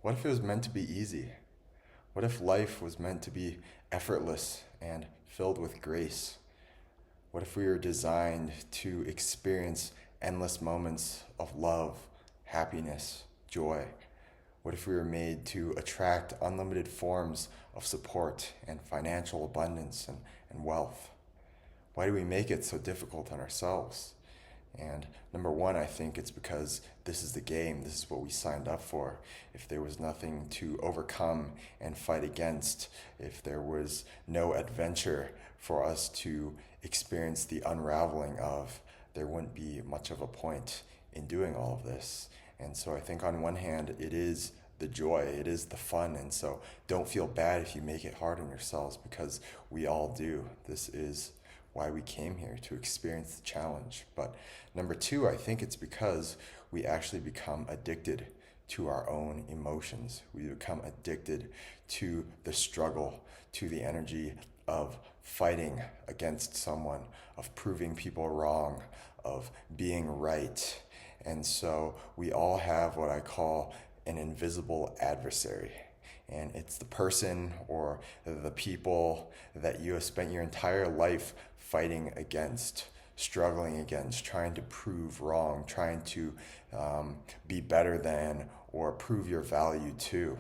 What if it was meant to be easy? What if life was meant to be effortless and filled with grace? What if we were designed to experience endless moments of love, happiness, joy? What if we were made to attract unlimited forms of support and financial abundance and wealth? Why do we make it so difficult on ourselves? And number one, I think it's because this is the game. This is what we signed up for. If there was nothing to overcome and fight against, if there was no adventure for us to experience the unraveling of, there wouldn't be much of a point in doing all of this. And so I think on one hand, it is the joy, it is the fun. And so don't feel bad if you make it hard on yourselves because we all do. This is why we came here, to experience the challenge. But number two, I think it's because we actually become addicted to our own emotions. We become addicted to the struggle, to the energy of fighting against someone, of proving people wrong, of being right. And so we all have what I call an invisible adversary. And it's the person or the people that you have spent your entire life fighting against, struggling against, trying to prove wrong, trying to be better than, or prove your value to.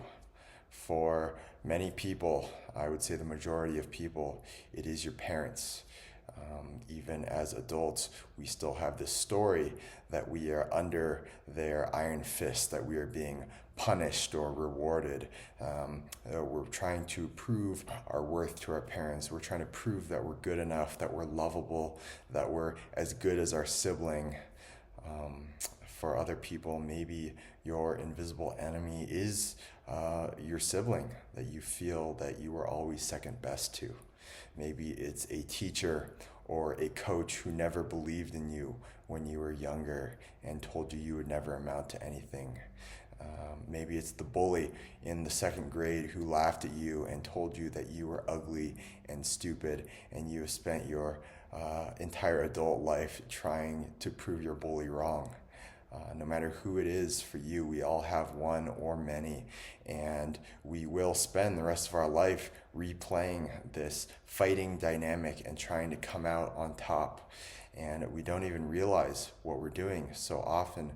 For many people, I would say the majority of people, it is your parents. Even as adults, we still have this story that we are under their iron fist, that we are being punished or rewarded. We're trying to prove our worth to our parents. We're trying to prove that we're good enough, that we're lovable, that we're as good as our sibling. For other people, maybe your invisible enemy is your sibling that you feel that you were always second best to. Maybe it's a teacher or a coach who never believed in you when you were younger and told you you would never amount to anything. Maybe it's the bully in the second grade who laughed at you and told you that you were ugly and stupid, and you have spent your entire adult life trying to prove your bully wrong. No matter who it is for you, we all have one or many, and we will spend the rest of our life replaying this fighting dynamic and trying to come out on top. And we don't even realize what we're doing so often,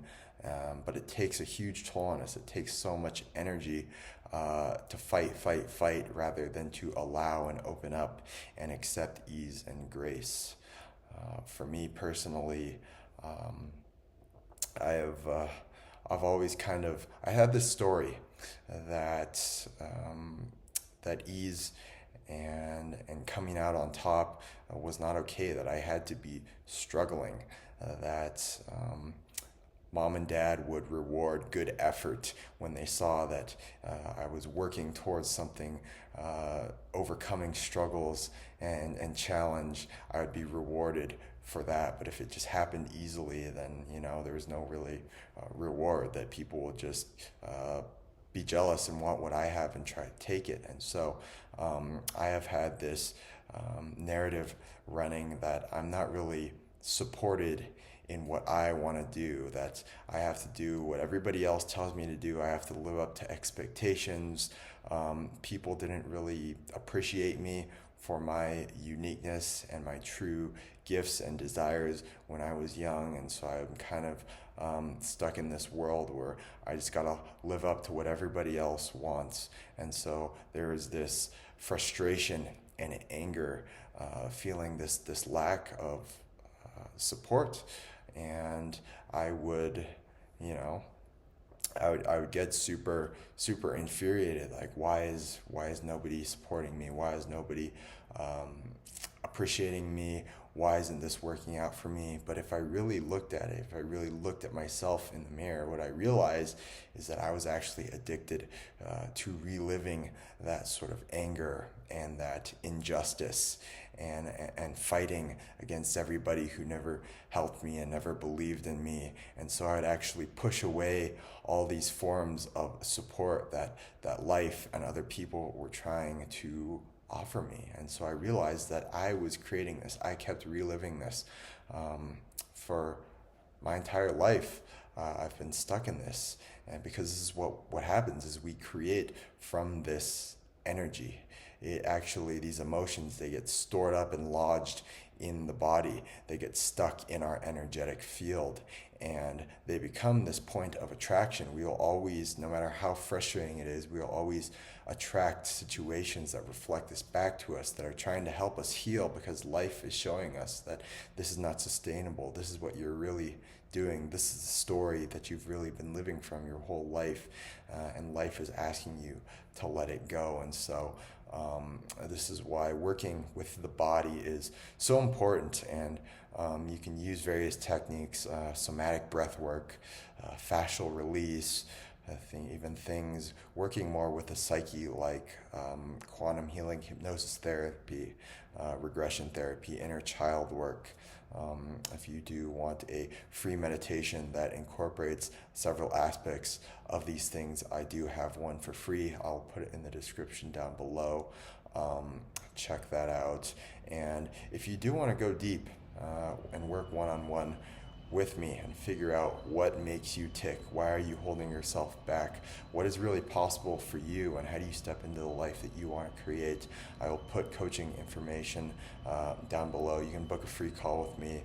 but it takes a huge toll on us. It takes so much energy to fight, rather than to allow and open up and accept ease and grace. For me personally, I've always I had this story that that ease and coming out on top was not okay. That I had to be struggling. That mom and dad would reward good effort when they saw that I was working towards something, overcoming struggles and challenge. I would be rewarded for that. But if it just happened easily, then there was no really reward. That people will just be jealous and want what I have and try to take it. And so I have had this narrative running that I'm not really supported in what I want to do, that I have to do what everybody else tells me to do. I have to live up to expectations. People didn't really appreciate me for my uniqueness and my true gifts and desires when I was young. And so I'm kind of stuck in this world where I just gotta live up to what everybody else wants. And so there is this frustration and anger, feeling this lack of support. And I would, I would get super infuriated. Like, why is nobody supporting me? Why is nobody appreciating me? Why isn't this working out for me? But if I really looked at it, if I really looked at myself in the mirror, what I realized is that I was actually addicted to reliving that sort of anger and that injustice, and fighting against everybody who never helped me and never believed in me. And so I'd actually push away all these forms of support that life and other people were trying to offer me. And so I realized that I was creating this. I kept reliving this for my entire life. I've been stuck in this. And because this is what happens is we create from this energy. It actually, these emotions, they get stored up and lodged in the body. They get stuck in our energetic field, and they become this point of attraction. We will always, no matter how frustrating it is, we will always attract situations that reflect this back to us, that are trying to help us heal, because life is showing us that this is not sustainable. This is what you're really doing. This is the story that you've really been living from your whole life, and life is asking you to let it go. And so this is why working with the body is so important. And you can use various techniques, somatic breath work, fascial release, even things working more with the psyche, like quantum healing, hypnosis therapy, regression therapy, inner child work. If you do want a free meditation that incorporates several aspects of these things, I do have one for free. I'll put it in the description down below. Check that out. And if you do want to go deep and work one-on-one with me and figure out what makes you tick, why are you holding yourself back, what is really possible for you, and how do you step into the life that you want to create, I will put coaching information down below. You can book a free call with me.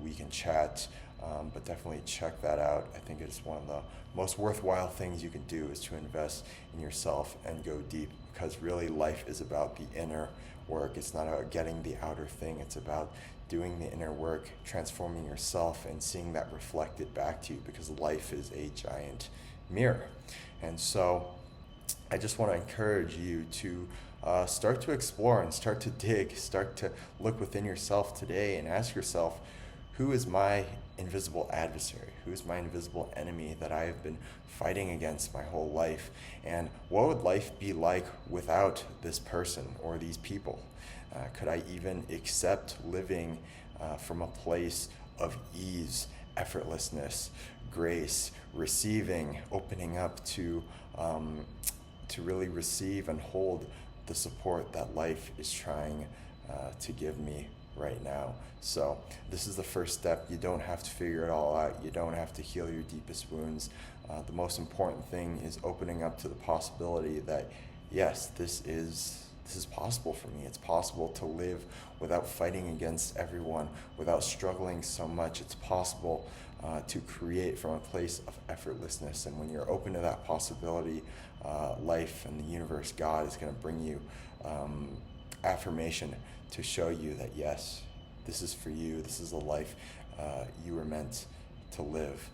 We can chat, but definitely check that out. I think it's one of the most worthwhile things you can do, is to invest in yourself and go deep, because really life is about the inner work. It's not about getting the outer thing. It's about doing the inner work, transforming yourself, and seeing that reflected back to you, because life is a giant mirror. And so I just want to encourage you to start to explore and start to dig, start to look within yourself today and ask yourself, who is my invisible adversary? Who is my invisible enemy that I have been fighting against my whole life? And what would life be like without this person or these people? Could I even accept living from a place of ease, effortlessness, grace, receiving, opening up to really receive and hold the support that life is trying to give me right now? So this is the first step. You don't have to figure it all out. You don't have to heal your deepest wounds. The most important thing is opening up to the possibility that, yes, this is possible for me. It's possible to live without fighting against everyone, without struggling so much. It's possible to create from a place of effortlessness. And when you're open to that possibility, life and the universe, God, is going to bring you affirmation to show you that, yes, this is for you. This is the life you were meant to live,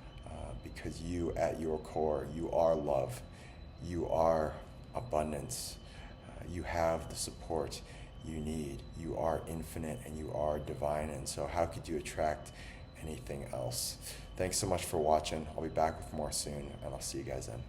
because you, at your core, you are love. You are abundance. You have the support you need. You are infinite and you are divine. And so how could you attract anything else? Thanks so much for watching. I'll be back with more soon, and I'll see you guys then.